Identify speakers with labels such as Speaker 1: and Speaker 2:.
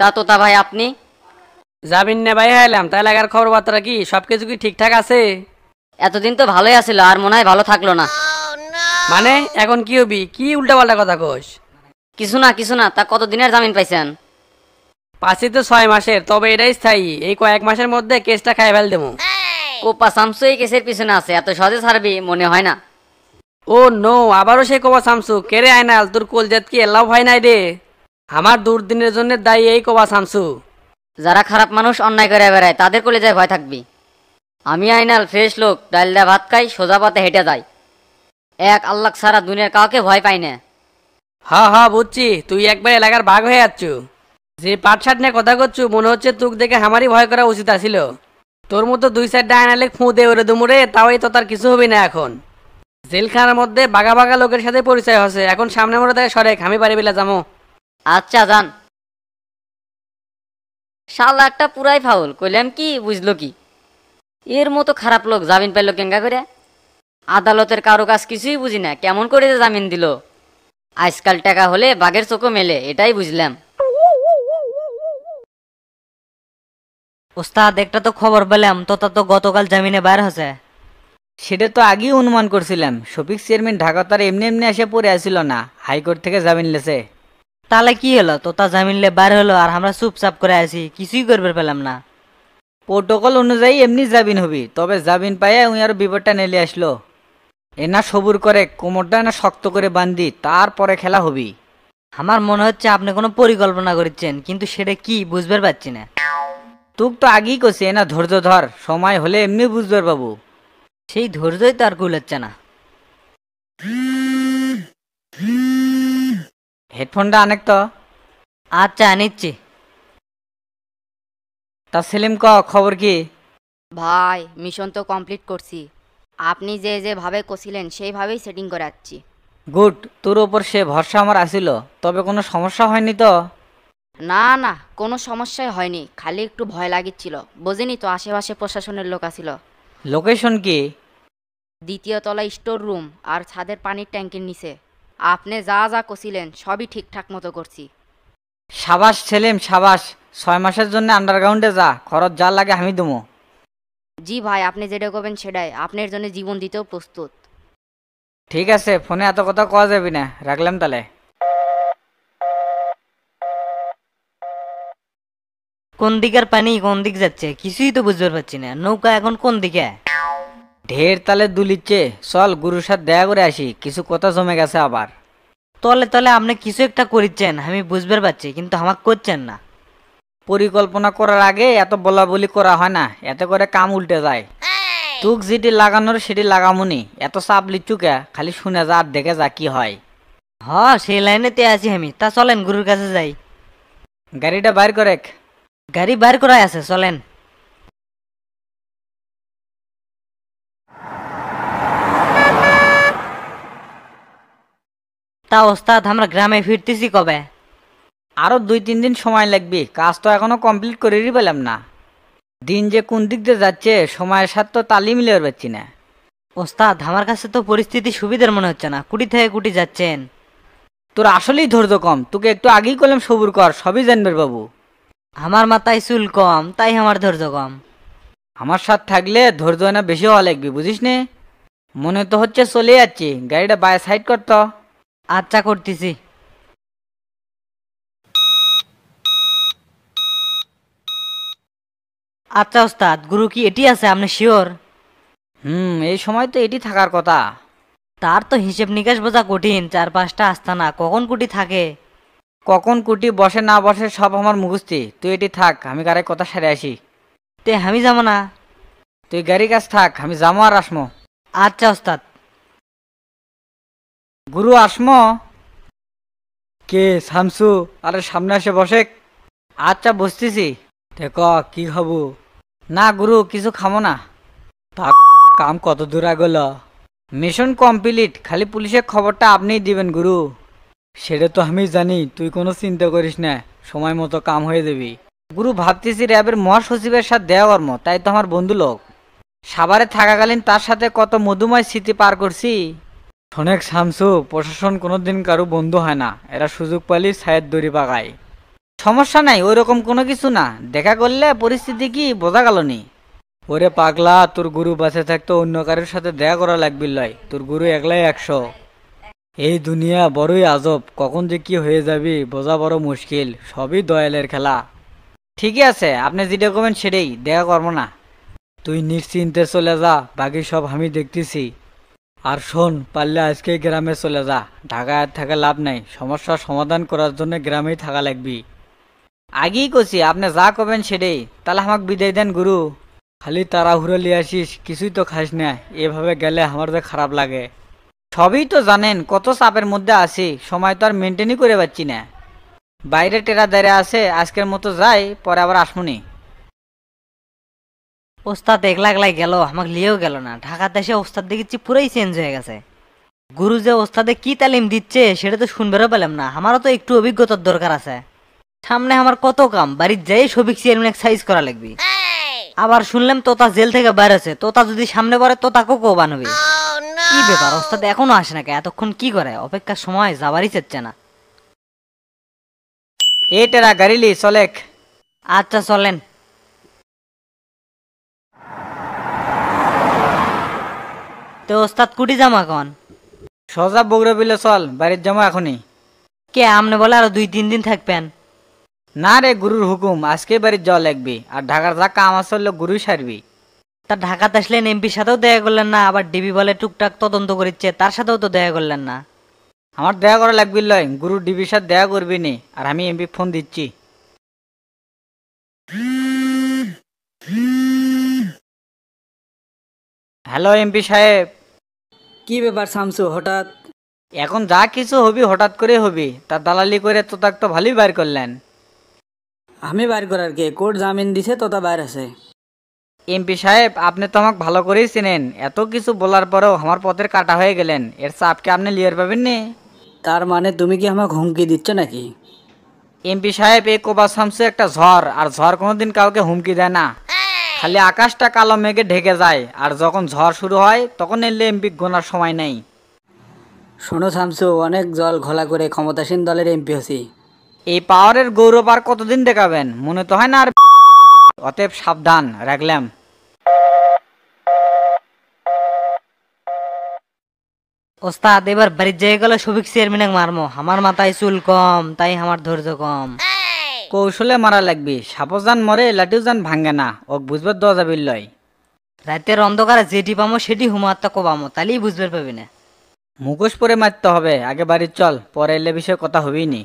Speaker 1: তা তোতা ভাই আপনি?
Speaker 2: জামিন নে ভাই এলাম, তাই লাগার খবর বার্তা কি সবকিছু কি ঠিকঠাক আছে?
Speaker 1: এতদিন তো ভালোই আছিল, আর মনে হয় ভালো থাকলো না।
Speaker 2: মানে এখন কি হবি? কি উল্টাপাল্টা কথা কোস?
Speaker 1: কিছু না, তা কতদিনের জামিন পাইছেন?
Speaker 2: পাঁচই তো 6 মাসের, তবে এটাই স্থায়ী। এই কয়েক মাসের মধ্যে কেসটা খাই ফেল দেবো।
Speaker 1: কোপা শামসু এই কেসের পিছনে আছে, এত সহজে ছাড়বি মনে হয় না।
Speaker 2: ও নো, আবারও সে কোবা শামসু? কেরে আয়নাল, তোর কলজাত কি এলাও ভয় নাই রে? আমার দুর্দিনের জন্য দায়ী এই কোবা শামসু।
Speaker 1: যারা খারাপ মানুষ অন্যায় করে বেড়ায় তাদের কলেজায় ভয় থাকবি। আমি আইনাল ফ্রেশ লোক, ডাল দা ভাত খাই, সোজা পথে হেঁটে যাই। এক আল্লাহ ছাড়া দুনিয়ার কাউকে ভয় পাই না।
Speaker 2: হ্যাঁ হ্যাঁ বুঝছি, তুই একবার এলাকার বাঘ হয়ে যাচ্ছ। যে পাটশাট নিয়ে কথা করছু, মনে হচ্ছে তুক দেখে আমারই ভয় করা উচিত আছিল। তোর মতো 2-4টা আয়নালে ফু দে ওরে দুমুরে, তাও তো তার কিছু হবে না। এখন জেলখানার মধ্যে বাঘা বাঘা লোকের সাথে পরিচয় হচ্ছে, এখন সামনে মনে তাকে সরেক, আমি পারি বেলা যাবো।
Speaker 1: আচ্ছা যান। শালা একটা পুরাই ফাউল, কইলাম কি বুঝলো কি? এর মতো খারাপ লোক জামিন পাইল কেঙ্গা করে? আদালতের কারো কাজ কিছুই বুঝি না, কেমন করে যে জামিন দিল? আজকাল টাকা হলে বাঘের চোখও মেলে, এটাই বুঝলাম।
Speaker 3: ওস্তাদ, একটা তো খবর পেলাম তোতা তো গতকাল জামিনে বাইর হয়েছে।
Speaker 4: সেটা তো আগেই অনুমান করছিলাম। শফিক চেয়ারম্যান ঢাকা তার এমনি এমনি এসে পড়ে আসছিল না, হাইকোর্ট থেকে জামিন লেছে।
Speaker 3: তাহলে কি হলো? তোতা জামিন লে বাইর হলো আর আমরা চুপচাপ করে আছি, কিছুই করবে পেলাম না।
Speaker 4: প্রোটোকল অনুযায়ী এমনি জামিন হবি, তবে জামিন পাইয়া উনি আরো বিপদটা নেলে আসলো। এনা সবুর করে কোমরটা না শক্ত করে বান্ধি, তারপরে খেলা হবি।
Speaker 3: আমার মনে হচ্ছে আপনি কোনো পরিকল্পনা করছেন, কিন্তু সেটা কি বুঝতে পারছি না।
Speaker 4: তুক তো আগেই কছি এনা ধৈর্য ধর, সময় হলে এমনি বুঝবে বাবু।
Speaker 3: সেই ধৈর্যই তো আর কুলাচ্ছে না।
Speaker 4: হেডফোনটা অনেক তো।
Speaker 3: আচ্ছা নিচ্ছি।
Speaker 4: তা সেলিম ক খবর কি?
Speaker 5: ভাই মিশন তো কমপ্লিট করছি। আপনি যেভাবে কছিলেন সেইভাবেই সেটিং করে যাচ্ছি।
Speaker 4: গুড, তোর ওপর সে ভরসা আমার আসিল। তবে কোনো সমস্যা হয়নি তো?
Speaker 5: না, কোনো সমস্যাই হয়নি, খালি একটু ভয় লাগিচ্ছিল। বোঝেনি তো, আশেপাশে প্রশাসনের লোক আসিল।
Speaker 4: লোকেশন কি?
Speaker 5: 2য় তলা স্টোর রুম আর ছাদের পানির ট্যাঙ্কের নিচে। আপনি যা যা কছিলেন সবই ঠিকঠাক মতো করছি।
Speaker 4: সাবাস সেলিম সাবাস। 6 মাসের জন্য আন্ডারগ্রাউন্ডে যা, খরচ যা লাগে আমি দেবো।
Speaker 5: জি ভাই, আপনি যেটা করবেন সেটাই, আপনার জন্য জীবন দিতেও প্রস্তুত।
Speaker 4: ঠিক আছে, ফোনে এত কথা কওয়া যাবি না, রাখলাম তাহলে।
Speaker 3: কোন দিকের পানি কোন দিক যাচ্ছে কিছুই তো বুঝতে পারছি না। নৌকা এখন কোন দিকে?
Speaker 4: ঢের তালে দুলিচ্ছে, চল গুরুর সাথে দেখা করে আসি, কিছু কথা জমে গেছে আবার।
Speaker 3: তলে তলে আপনি কিছু একটা করিচ্ছেন, আমি বুঝতে পারছি, কিন্তু আমাকে করছেন না।
Speaker 4: পরিকল্পনা করার আগে এত বলা বলি করা হয় না, এতে করে কাম উল্টে যায়। তুক যেটি লাগানোর সেটি লাগামুনি, এত চাপ লিচ্ছু কে? খালি শুনে যা আর দেখে যা কি হয়।
Speaker 3: হ, সেই লাইনেতে আছি আমি। তা চলেন গুরুর কাছে যাই।
Speaker 4: গাড়িটা বাইর করে।
Speaker 3: গাড়ি বাইর করাই আছে, চলেন। তা ওস্তাদ, আমরা গ্রামে ফিরতেছি কবে?
Speaker 4: আরো 2-3 দিন সময় লাগবে, কাজ তো এখনো কমপ্লিট করেই পেলাম না। দিন যে কোন দিক দিয়ে যাচ্ছে সময়ের সাথে তো তালি মিলে পারছি না।
Speaker 3: ওস্তাদ, আমার কাছে তো পরিস্থিতি সুবিধার মনে হচ্ছে না। কুটি থেকে কুটি যাচ্ছেন।
Speaker 4: তোর আসলেই ধৈর্য কম, তোকে একটু আগেই করলাম সবুর কর, সবই জানবে বাবু।
Speaker 3: আমার মাথায় চুল কম, তাই আমার ধৈর্য কম।
Speaker 4: আমার সাথে থাকলে ধৈর্য না বেশি হওয়া লাগবে, বুঝিস নে? মনে তো হচ্ছে চলে যাচ্ছি, গাড়িটা বাই সাইড করতো।
Speaker 3: আচ্ছা করতেছি। আচ্ছা ওস্তাদ, গুরু কি এটি আছে আপনি শিওর?
Speaker 4: এই সময় তো এটি থাকার কথা।
Speaker 3: তার তো হিসেব নিকাশ বোঝা কঠিন, 4-5টা আস্তানা, কখন কুটি থাকে?
Speaker 4: কখন কুটি বসে না বসে সব আমার মুখস্থি। তুই এটি থাক, আমি গাড়ি কথা সেরে আসি।
Speaker 3: তে আমি যাবো না?
Speaker 4: তুই গাড়ি কাছ থাক, আমি যাবো আর আসমো।
Speaker 3: আচ্ছা ওস্তাদ।
Speaker 4: গুরু আসমো। কে শামসু? আরে সামনে এসে বসে। আচ্ছা বসতেছি। দেখ কি খাবো? না গুরু, কিছু খামো না। তা কাম কত দূর আগল? মিশন কমপ্লিট, খালি পুলিশের খবরটা আপনিই দিবেন গুরু। সেটা তো আমি জানি, তুই কোনো চিন্তা করিস না, সময় মতো কাম হয়ে যাবি। গুরু ভাবতেছি র্যাবের মহাসচিবের সাথে দেয়া কর্ম, তাই তো আমার বন্ধু লোক। সাভারে থাকাকালীন তার সাথে কত মধুময় স্মৃতি পার করছি। শোনেক শামসু, প্রশাসন কোনোদিন কারো বন্ধু হয় না, এরা সুযোগ পালি ছায়ের দড়ি পাকায়। সমস্যা নাই, ওই রকম কোনো কিছু না, দেখা করলে পরিস্থিতি কি বোঝা গেল নি। ওরে পাগলা, তোর গুরু বাসে থাকতো অন্য কারোর সাথে দেখা করা লাগবে লয়, তোর গুরু একলাই 100। এই দুনিয়া বড়ই আজব, কখন যে কি হয়ে যাবি বোঝা বড় মুশকিল, সবই দয়ালের খেলা। ঠিকই আছে, আপনি যেটা করবেন সেটাই, দেখা করবো না। তুই নিশ্চিন্তে চলে যা, বাকি সব আমি দেখতেছি। আর শোন, পারলে আজকে গ্রামে চলে যা, ঢাকায় আর থাকা লাভ নাই, সমস্যার সমাধান করার জন্য গ্রামেই থাকা লাগবি। আগেই কছি আপনি যা করবেন সেটাই, তাহলে আমাকে বিদায় দেন গুরু। খালি তাড়াহুড়ো লিয়ে আসিস, কিছুই তো খাস না, এভাবে গেলে আমার যে খারাপ লাগে। সবই তো জানেন কত চাপের মধ্যে আছি, সময় তো আর মেনটেনই করে পাচ্ছি না। বাইরে টেরা দাঁড়িয়ে আছে, আজকের মতো যাই, পরে আবার আসমুনি।
Speaker 3: ওস্তাদ একলা একলাই গেল, আমাকে লিয়েও গেল না। ঢাকাতে এসে ওস্তাদ দেখেছি পুরাই চেঞ্জ হয়ে গেছে। গুরু যে ওস্তাদে কি তালিম দিচ্ছে সেটা তো শুনবেরও পেলাম না। আমারও তো একটু অভিজ্ঞতার দরকার আছে। সামনে আমার কত কাম, বাড়ির যাই সবিক চেয়ারম্যান সাইজ করা লাগবে। আবার শুনলাম তোতা জেল থেকে বাইর আছে, তোতা যদি সামনে পড়ে তোতাকেও কো বানবে। কি ব্যাপার, ওস্তাদ এখনো আসে না কে? এতক্ষণ কি করে? অপেক্ষার সময় যাবারই চাচ্ছে না।
Speaker 4: এ টেরা গাড়িলি চলেক।
Speaker 3: আচ্ছা চলেন। তো ওস্তাদ কুটি জামা কন?
Speaker 4: সোজা বগুড়া বিলে চল, বাড়ির যাবো এখনই।
Speaker 3: কে আমনে বলে আরো 2-3 দিন থাকবেন?
Speaker 4: না রে, গুরুর হুকুম, আজকে বাড়ির যাওয়া লাগবে, আর ঢাকার যা কাম আসলে গুরুই সারবি।
Speaker 3: তা ঢাকাতে আসলেন, এমপির সাথেও দেখা করলেন না, আবার ডিবি বলে টুকটাক তদন্ত করিচ্ছে, তার সাথেও তো দেখা করলেন না।
Speaker 4: আমার দেখা করা লাগবে লয়, গুরু ডিবির সাথে দেখা করবি নি, আর আমি এমপি ফোন দিচ্ছি। হ্যালো এমপি সাহেব।
Speaker 6: কি ব্যাপার শামসু হঠাৎ?
Speaker 4: এখন যা কিছু হবি হঠাৎ করে হবি, তার দালালি করে তো তাক তো ভালোই বার করলেন।
Speaker 6: আমি বাইর করার কে? কোর্ট জামিন দিছে তো তা বাইর আছে।
Speaker 4: এমপি সাহেব, আপনি তো আমাকে ভালো করেই চেনেন, এত কিছু বলার পরেও আমার পথের কাটা হয়ে গেলেন, এর চাপকে আপনি লিয়ার পাবেন নি?
Speaker 6: তার মানে তুমি কি আমাকে হুমকি দিচ্ছ নাকি?
Speaker 4: এমপি সাহেব, এই কোবা শামসু একটা ঝড়, আর ঝড় কোনোদিন কাউকে হুমকি দেয় না। খালি আকাশটা কালো মেঘে ঢেকে যায়, আর যখন ঝড় শুরু হয় তখন এলে এমপি গোনার সময় নেই।
Speaker 6: শোনো শামসু, অনেক জল ঘোলা করে ক্ষমতাসীন দলের এমপি হছি।
Speaker 4: এই পাওয়ারের গৌরব আর কতদিন দেখাবেন, মনে তো হয় না আর। অতএব সাবধান, রাখলাম।
Speaker 3: ওস্তাদ এবার বাড়ির জায়গা গেলে সবিক চেয়ারম্যান মারমো, আমার মাথায় চুল কম, তাই আমার ধৈর্য কম।
Speaker 4: কৌশলে মারা লাগবে, সাপোজান মরে লাঠিও যান ভাঙ্গে না, ও বুঝবার দেওয়া যাবে লয়।
Speaker 3: রাতের অন্ধকারে যেটি পামো সেটি হুমাত্তা কোবামো, তাইলেই বুঝবে পাবি না।
Speaker 4: মুখোশ পরে মারতে হবে, আগে বাড়ি চল, পরে এলে বিষয়ে কথা হবেই নি।